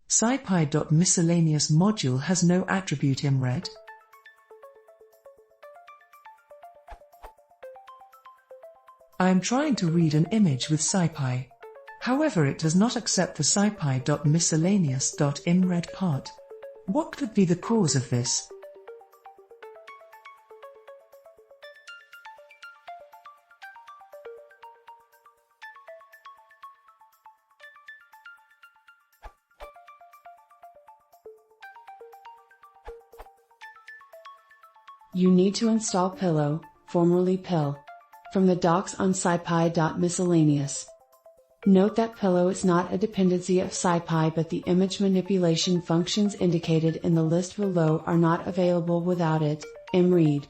scipy.miscellaneous module has no attribute imread. I am trying to read an image with scipy. However, it does not accept the scipy.miscellaneous.imread part. What could be the cause of this? You need to install Pillow, formerly Pill, from the docs on scipy.miscellaneous. Note that Pillow is not a dependency of scipy, but the image manipulation functions indicated in the list below are not available without it. imread.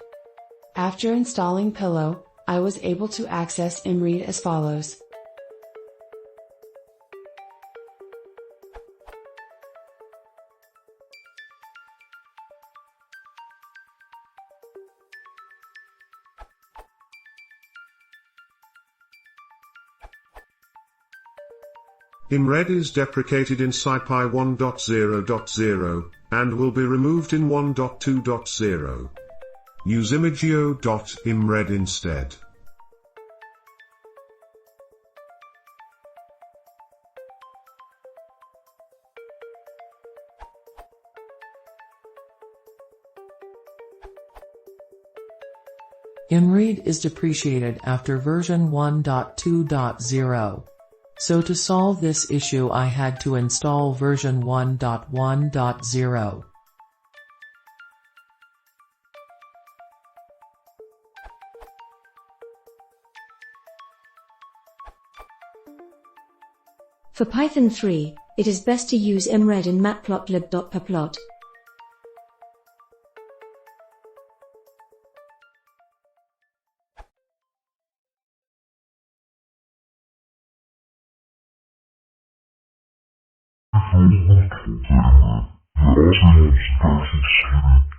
After installing Pillow, I was able to access imread as follows. Imread is deprecated in scipy 1.0.0, and will be removed in 1.2.0. Use imagio.imread instead. Imread is depreciated after version 1.2.0. So to solve this issue I had to install version 1.1.0. For Python 3, it is best to use imread in matplotlib.pyplot. Pythonimaginglibrary.